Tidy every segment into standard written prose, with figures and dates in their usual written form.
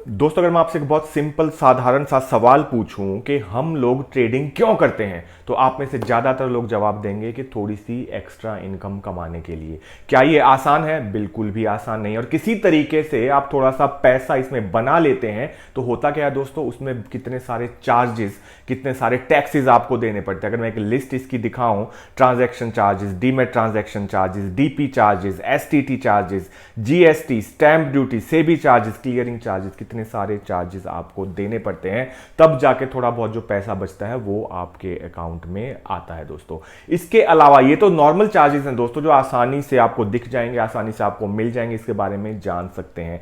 दोस्तों, अगर मैं आपसे एक बहुत सिंपल साधारण सा सवाल पूछूं कि हम लोग ट्रेडिंग क्यों करते हैं, तो आप में से ज्यादातर लोग जवाब देंगे कि थोड़ी सी एक्स्ट्रा इनकम कमाने के लिए। क्या ये आसान है? बिल्कुल भी आसान नहीं। और किसी तरीके से आप थोड़ा सा पैसा इसमें बना लेते हैं तो होता क्या है दोस्तों, उसमें कितने सारे चार्जेस, कितने सारे टैक्सेस आपको देने पड़ते हैं। अगर मैं एक लिस्ट इसकी दिखाऊं, transaction charges, demat transaction charges, DP charges, STT charges, GST, stamp duty, SEBI charges, clearing charges, कितने सारे चार्जेस आपको देने पड़ते हैं, तब जाके थोड़ा बहुत जो पैसा बचता है वो आपके अकाउंट में आता है दोस्तों। इसके अलावा ये तो नॉर्मल चार्जेस हैं दोस्तों, जो आसानी से आपको दिख जाएंगे, आसानी से आपको मिल जाएंगे, इसके बारे में जान सकते हैं।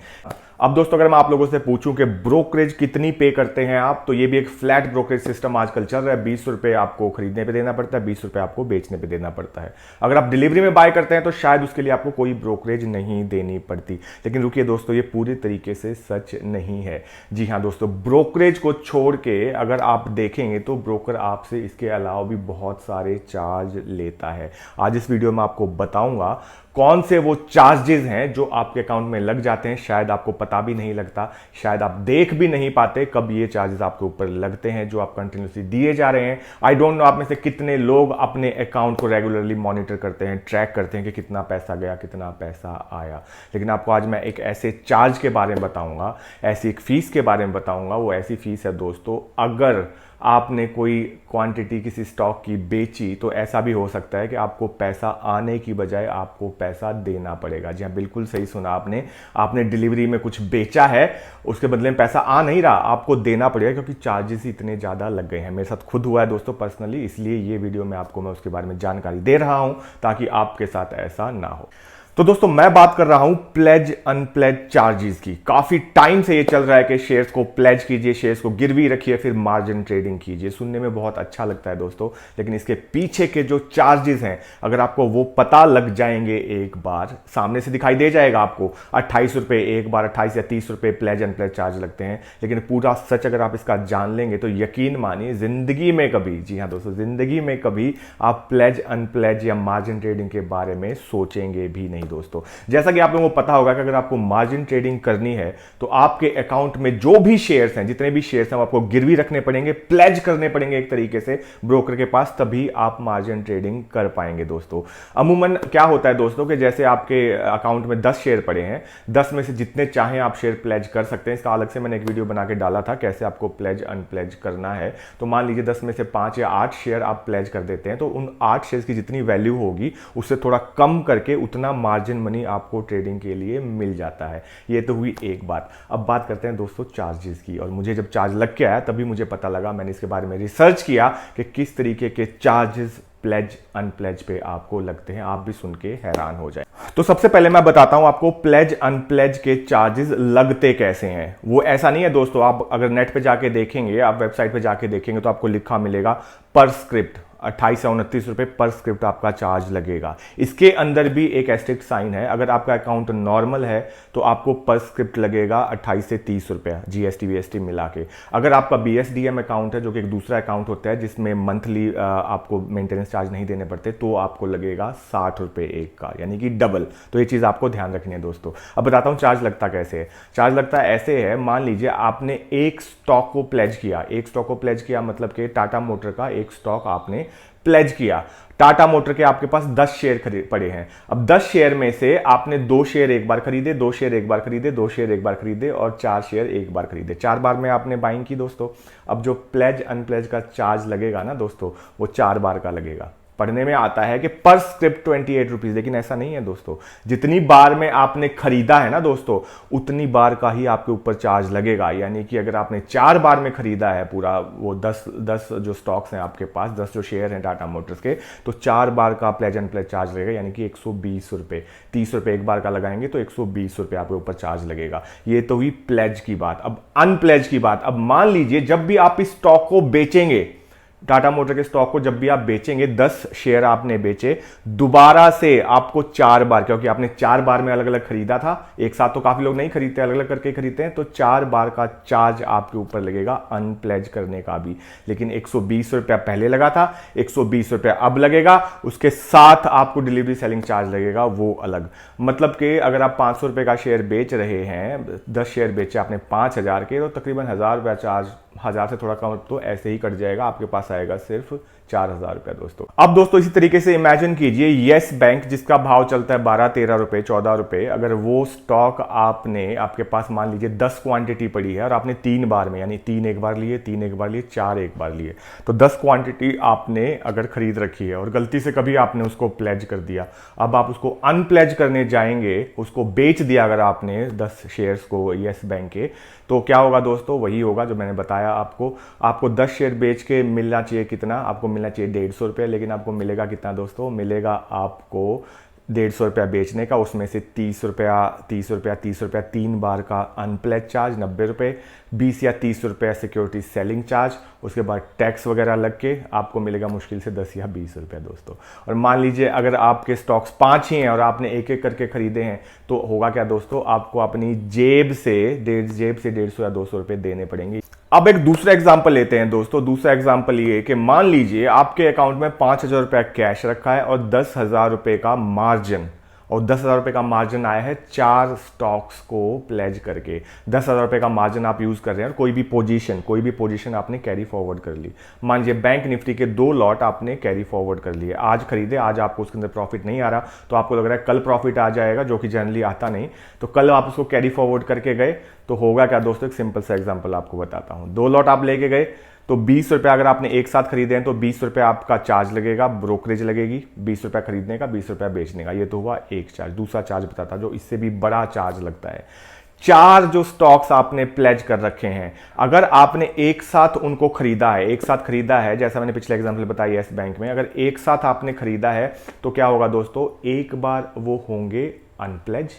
अब दोस्तों, अगर मैं आप लोगों से पूछूं कि ब्रोकरेज कितनी पे करते हैं आप, तो ये भी एक फ्लैट ब्रोकरेज सिस्टम आजकल चल रहा है। 20 रुपए आपको खरीदने पे देना पड़ता है, 20 रुपए आपको बेचने पे देना पड़ता है। अगर आप डिलीवरी में बाय करते हैं तो शायद उसके लिए आपको कोई ब्रोकरेज नहीं देनी पड़ती। लेकिन रुकिए दोस्तों, ये पूरी तरीके से सच नहीं है। जी हाँ दोस्तों, ब्रोकरेज को छोड़ के अगर आप देखेंगे तो ब्रोकर आपसे इसके अलावा भी बहुत सारे चार्ज लेता है। आज इस वीडियो में आपको बताऊंगा कौन से वो चार्जेस हैं जो आपके अकाउंट में लग जाते हैं, शायद आपको पता भी नहीं लगता, शायद आप देख भी नहीं पाते कब ये चार्जेस आपके ऊपर लगते हैं, जो आप कंटिन्यूसली दिए जा रहे हैं। आई डोंट नो आप में से कितने लोग अपने अकाउंट को रेगुलरली मॉनिटर करते हैं, ट्रैक करते हैं कि कितना पैसा गया, कितना पैसा आया। लेकिन आपको आज मैं एक ऐसे चार्ज के बारे में बताऊंगा, ऐसी एक फीस के बारे में बताऊंगा। वो ऐसी फीस है दोस्तों, अगर आपने कोई क्वांटिटी किसी स्टॉक की बेची तो ऐसा भी हो सकता है कि आपको पैसा आने की बजाय आपको पैसा देना पड़ेगा। जी हाँ, बिल्कुल सही सुना आपने। आपने डिलीवरी में कुछ बेचा है, उसके बदले में पैसा आ नहीं रहा, आपको देना पड़ेगा, क्योंकि चार्जेस इतने ज़्यादा लग गए हैं। मेरे साथ खुद हुआ है दोस्तों पर्सनली, इसलिए ये वीडियो में आपको मैं उसके बारे में जानकारी दे रहा हूं ताकि आपके साथ ऐसा ना हो। तो दोस्तों, मैं बात कर रहा हूं प्लेज अनप्लेज चार्जेस की। काफी टाइम से ये चल रहा है कि शेयर्स को प्लेज कीजिए, शेयर्स को गिरवी रखिए, फिर मार्जिन ट्रेडिंग कीजिए। सुनने में बहुत अच्छा लगता है दोस्तों, लेकिन इसके पीछे के जो चार्जेस हैं, अगर आपको वो पता लग जाएंगे, एक बार सामने से दिखाई दे जाएगा आपको 28 रुपए एक बार, 28 या 30 रुपए प्लेज अनप्लेज चार्ज लगते हैं। लेकिन पूरा सच अगर आप इसका जान लेंगे तो यकीन मानिए, जिंदगी में कभी, जी हाँ दोस्तों, जिंदगी में कभी आप प्लेज अनप्लेज या मार्जिन ट्रेडिंग के बारे में सोचेंगे भी नहीं दोस्तों। जैसा कि आप लोगों को पता होगा कि अगर आपको मार्जिन ट्रेडिंग करनी है तो आपके अकाउंट में जो भी शेयर्स हैं, जितने भी शेयर्स हैं, वो आपको गिरवी रखने पड़ेंगे, प्लेज करने पड़ेंगे एक तरीके से ब्रोकर के पास, तभी आप मार्जिन ट्रेडिंग कर पाएंगे दोस्तों। अमूमन क्या होता है दोस्तों कि जैसे आपके अकाउंट में 10 शेयर पड़े हैं, 10 में से जितने चाहें आप शेयर प्लेज कर सकते हैं। इसका अलग से मैंने एक वीडियो बना के डाला था कैसे आपको प्लेज अनप्लेज करना है। तो मान लीजिए 10 में से 5 या 8 शेयर आप प्लेज कर देते हैं, तो उन 8 शेयर की जितनी वैल्यू होगी उससे थोड़ा कम करके उतना मार्जिन मनी आपको ट्रेडिंग के लिए मिल जाता है। ये तो हुई एक बात। अब बात करते हैं दोस्तों चार्जेस की। और मुझे जब चार्ज लग के आया तभी मुझे पता लगा, मैंने इसके बारे में रिसर्च किया कि किस तरीके के चार्जेस प्लेज अनप्लेज पे आपको लगते हैं। आप भी सुन के हैरान हो जाए। तो सबसे पहले मैं बताता हूं आपको प्लेज अनप्लेज के चार्जेस लगते कैसे हैं। वो ऐसा नहीं है दोस्तों, आप अगर नेट पे जाके देखेंगे, आप वेबसाइट पे जाके देखेंगे तो आपको लिखा मिलेगा पर स्क्रिप्ट 28 या 29 रुपए पर स्क्रिप्ट आपका चार्ज लगेगा। इसके अंदर भी एक एस्टेरिस्क साइन है। अगर आपका अकाउंट नॉर्मल है तो आपको पर स्क्रिप्ट लगेगा 28 से 30 रुपया, जीएसटी वीएसटी मिला के। अगर आपका बीएसडीएम अकाउंट है, जो कि एक दूसरा अकाउंट होता है जिसमें मंथली आपको मेंटेनेंस चार्ज नहीं देने पड़ते, तो आपको लगेगा 60 रुपए एक का, यानी कि डबल। तो ये चीज आपको ध्यान रखनी है दोस्तों। अब बताता हूं चार्ज लगता कैसे है। चार्ज लगता ऐसे है, मान लीजिए आपने एक स्टॉक को प्लेज किया, एक स्टॉक को प्लेज किया मतलब कि टाटा मोटर का एक स्टॉक आपने प्लेज किया। टाटा मोटर के आपके पास 10 शेयर पड़े हैं। अब 10 शेयर में से आपने 2 शेयर एक बार खरीदे, 2 शेयर एक बार खरीदे, 2 शेयर एक बार खरीदे और 4 शेयर एक बार खरीदे। 4 बार में आपने बाइंग की दोस्तों। अब जो प्लेज अनप्लेज का चार्ज लगेगा ना दोस्तों, वो 4 बार का लगेगा। पढ़ने में आता है कि पर स्क्रिप्ट 28 रुपीज, लेकिन ऐसा नहीं है दोस्तों। जितनी बार में आपने खरीदा है ना दोस्तों, उतनी बार का ही आपके ऊपर चार्ज लगेगा। यानी कि अगर आपने 4 बार में खरीदा है पूरा वो 10 जो स्टॉक्स हैं आपके पास, 10 जो शेयर हैं टाटा मोटर्स के, तो 4 बार का प्लेज अनप्लेज चार्ज लगेगा, यानी कि 120 रुपए। 30 रुपए एक बार का लगाएंगे तो 120 रुपए आपके ऊपर चार्ज लगेगा। ये तो हुई प्लेज की बात। अब अनप्लेज की बात। अब मान लीजिए जब भी आप इस स्टॉक को बेचेंगे, टाटा मोटर के स्टॉक को जब भी आप बेचेंगे, 10 शेयर आपने बेचे, दोबारा से आपको 4 बार, क्योंकि आपने 4 बार में अलग अलग खरीदा था, एक साथ तो काफी लोग नहीं खरीदते, अलग अलग करके खरीदते हैं, तो 4 बार का चार्ज आपके ऊपर लगेगा अनप्लेज करने का भी। लेकिन 120 रुपया पहले लगा था, 120 रुपया अब लगेगा, उसके साथ आपको डिलीवरी सेलिंग चार्ज लगेगा, वो अलग। मतलब कि अगर आप 500 रुपए का शेयर बेच रहे हैं, 10 शेयर बेचे आपने 5000 के, तो तकरीबन 1000 रुपया चार्ज, 1000 से थोड़ा कम तो ऐसे ही कट जाएगा, आपके पास आएगा सिर्फ 4000 रुपया दोस्तों। अब दोस्तों इसी तरीके से इमेजिन कीजिए येस बैंक, जिसका भाव चलता है 12-13 रुपए, 14 रुपए, अगर वो स्टॉक आपने, आपके पास मान लीजिए 10 क्वांटिटी पड़ी है और आपने 3 बार में, यानी 3 एक बार लिए, 3 एक बार लिए, 4 एक बार लिए, तो 10 क्वांटिटी आपने अगर खरीद रखी है और गलती से कभी आपने उसको प्लेज कर दिया, अब आप उसको अनप्लेज करने जाएंगे, उसको बेच दिया अगर आपने 10 शेयर्स को येस बैंक के, तो क्या होगा दोस्तों? वही होगा जो मैंने बताया आपको 10 शेयर बेच के मिलना चाहिए कितना? आपको मिलना चाहिए 150 रुपये, लेकिन आपको मिलेगा कितना दोस्तों? मिलेगा आपको 150 रुपया बेचने का, उसमें से 30 रुपया 30 रुपया 30 रुपया 3 बार का अनप्लेज चार्ज 90 रुपये, 20 या 30 रुपया सिक्योरिटी सेलिंग चार्ज, उसके बाद टैक्स वगैरह लग के आपको मिलेगा मुश्किल से 10 या 20 रुपया दोस्तों। और मान लीजिए अगर आपके स्टॉक्स 5 ही हैं और आपने एक एक करके खरीदे हैं, तो होगा क्या दोस्तों? आपको अपनी जेब से 150 या 200 रुपये देने पड़ेंगे। अब एक दूसरा एग्जाम्पल लेते हैं दोस्तों। दूसरा एग्जाम्पल ये कि मान लीजिए आपके अकाउंट में 5000 रुपया कैश रखा है और 10,000 रुपये का मार्जिन, और 10,000 रुपये का मार्जिन आया है 4 स्टॉक्स को प्लेज करके। 10,000 रुपये का मार्जिन आप यूज कर रहे हैं और कोई भी पोजीशन आपने कैरी फॉरवर्ड कर ली। मान लीजिए बैंक निफ्टी के 2 लॉट आपने कैरी फॉरवर्ड कर लिए, आज खरीदे, आज आपको उसके अंदर प्रॉफिट नहीं आ रहा, तो आपको लग रहा है कल प्रॉफिट आ जाएगा, जो कि जनरली आता नहीं, तो कल आप उसको कैरी फॉरवर्ड करके गए, तो होगा क्या दोस्तों? एक सिंपल सा एग्जाम्पल आपको बताता हूं। 2 लॉट आप लेके गए, तो 20 रुपया अगर आपने एक साथ खरीदे हैं तो 20 रुपया आपका चार्ज लगेगा, ब्रोकरेज लगेगी, 20 रुपया खरीदने का, 20 रुपया बेचने का, ये तो हुआ एक चार्ज। दूसरा चार्ज बताता जो इससे भी बड़ा चार्ज लगता है। 4 जो स्टॉक्स आपने प्लेज कर रखे हैं, अगर आपने एक साथ उनको खरीदा है, जैसा मैंने पिछले एग्जांपल बताया यस बैंक में, अगर एक साथ आपने खरीदा है तो क्या होगा दोस्तों? एक बार वो होंगे अनप्लेज,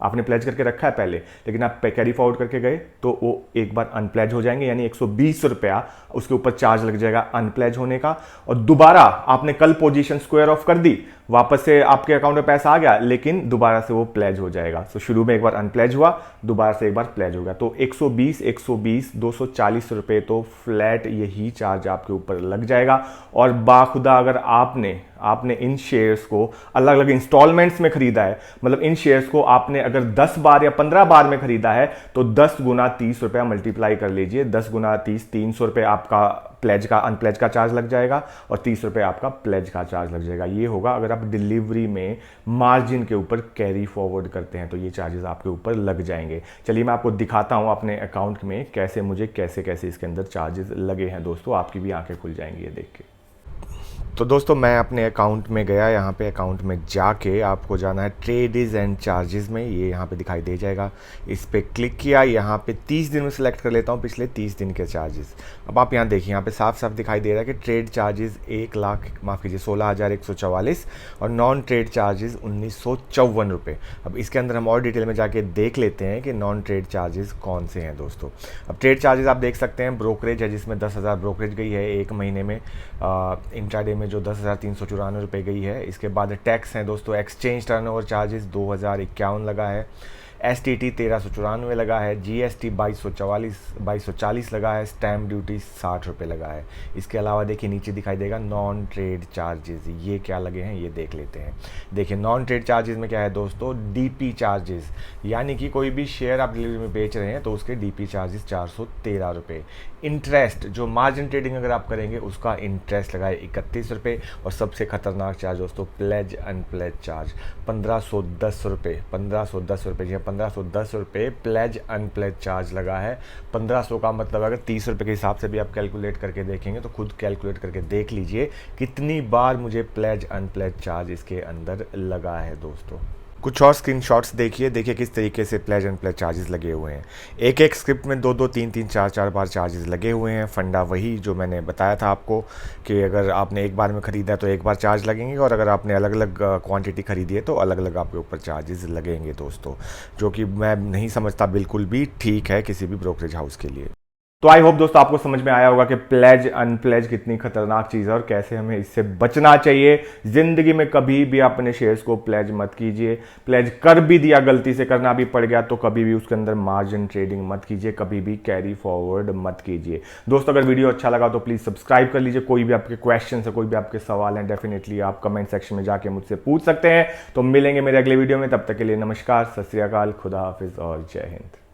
आपने प्लेज करके रखा है पहले, लेकिन आप कैरी फॉरवर्ड करके गए तो वो एक बार अनप्लेज हो जाएंगे, यानी 120 रुपया उसके ऊपर चार्ज लग जाएगा अनप्लेज होने का। और दोबारा आपने कल पोजीशन स्क्वायर ऑफ कर दी, वापस से आपके अकाउंट में पैसा आ गया, लेकिन दोबारा से वो प्लेज हो जाएगा। तो शुरू में एक बार अनप्लेज हुआ, दोबारा से एक बार प्लेज हो गया, तो 120 240 रुपए तो फ्लैट यही चार्ज आपके ऊपर लग जाएगा। और बाखुदा अगर आपने इन शेयर्स को अलग अलग इंस्टॉलमेंट्स में खरीदा है, मतलब इन शेयर्स को आपने अगर 10 बार या 15 बार में खरीदा है, तो 10 गुना 30 रुपया मल्टीप्लाई कर लीजिए, 10 गुना 30, 300 रुपये आपका प्लेज का, अनप्लेज का चार्ज लग जाएगा, और 30 रुपये आपका प्लेज का चार्ज लग जाएगा। ये होगा अगर आप डिलीवरी में मार्जिन के ऊपर कैरी फॉरवर्ड करते हैं, तो ये चार्जेस आपके ऊपर लग जाएंगे। चलिए मैं आपको दिखाता हूं अपने अकाउंट में कैसे मुझे कैसे इसके अंदर चार्जेस लगे हैं दोस्तों, आपकी भी आंखें खुल जाएंगी ये देख के। तो दोस्तों मैं अपने अकाउंट में गया, यहाँ पे अकाउंट में जाके आपको जाना है ट्रेडिस एंड चार्जेस में, ये यहाँ पे दिखाई दे जाएगा, इस पर क्लिक किया, यहाँ पे 30 दिन में सेलेक्ट कर लेता हूँ, पिछले 30 दिन के चार्जेस। अब आप यहाँ देखिए, यहाँ पे साफ साफ दिखाई दे रहा है कि ट्रेड चार्जेस 16,144 और नॉन ट्रेड चार्जेस 1954 रुपये। अब इसके अंदर हम और डिटेल में जाके देख लेते हैं कि नॉन ट्रेड चार्जेस कौन से हैं दोस्तों। अब ट्रेड चार्जेस आप देख सकते हैं, ब्रोकरेज है जिसमें 10,000 ब्रोकरेज गई है एक महीने में, इंट्राडे में जो 10,394 रुपये गई है। इसके बाद टैक्स हैं दोस्तों, एक्सचेंज टर्नओवर चार्जेस 2051 लगा है, STT 1394 लगा है, GST 2240 लगा है, स्टैम्प ड्यूटी 60 रुपये लगा है। इसके अलावा देखिए नीचे दिखाई देगा नॉन ट्रेड चार्जेस, ये क्या लगे हैं ये देख लेते हैं। देखिए नॉन ट्रेड चार्जेस में क्या है दोस्तों? DP चार्जेस, यानी कि कोई भी शेयर आप डिलीवरी में बेच रहे हैं तो उसके DP चार्जेस 413 रुपये। इंटरेस्ट, जो मार्जिन ट्रेडिंग अगर आप करेंगे उसका इंटरेस्ट लगा है 31 रुपये। और सबसे खतरनाक चार्ज दोस्तों प्लेज अनप्लेज चार्ज 1510 रुपये, 1510 रुपये, जी 1510 रुपये प्लेज अनप्लेज चार्ज लगा है। 1500 का मतलब अगर 30 रुपये के हिसाब से भी आप कैलकुलेट करके देखेंगे तो खुद कैलकुलेट करके देख लीजिए कितनी बार मुझे प्लेज अनप्लेज चार्ज इसके अंदर लगा है दोस्तों। कुछ और स्क्रीनशॉट्स देखिए किस तरीके से प्लेज एंड प्लेज चार्जेस लगे हुए हैं। एक स्क्रिप्ट में 2 3 4 बार चार्जेस लगे हुए हैं। फंडा वही जो मैंने बताया था आपको कि अगर आपने एक बार में ख़रीदा है तो एक बार चार्ज लगेंगे, और अगर आपने अलग अलग क्वांटिटी खरीदी है तो अलग अलग आपके ऊपर चार्जेस लगेंगे दोस्तों, जो कि मैं नहीं समझता बिल्कुल भी ठीक है किसी भी ब्रोकरेज हाउस के लिए। तो आई होप दोस्तों आपको समझ में आया होगा कि प्लेज अनप्लेज कितनी खतरनाक चीज़ है और कैसे हमें इससे बचना चाहिए। जिंदगी में कभी भी अपने शेयर्स को प्लेज मत कीजिए। प्लेज कर भी दिया, गलती से करना भी पड़ गया, तो कभी भी उसके अंदर मार्जिन ट्रेडिंग मत कीजिए, कभी भी कैरी फॉरवर्ड मत कीजिए। दोस्तों अगर वीडियो अच्छा लगा तो प्लीज़ सब्सक्राइब कर लीजिए। कोई भी आपके क्वेश्चन है, कोई भी आपके सवाल हैं, डेफिनेटली आप कमेंट सेक्शन में जाके मुझसे पूछ सकते हैं। तो मिलेंगे मेरे अगले वीडियो में, तब तक के लिए नमस्कार, सत श्री अकाल, खुदा हाफिज और जय हिंद।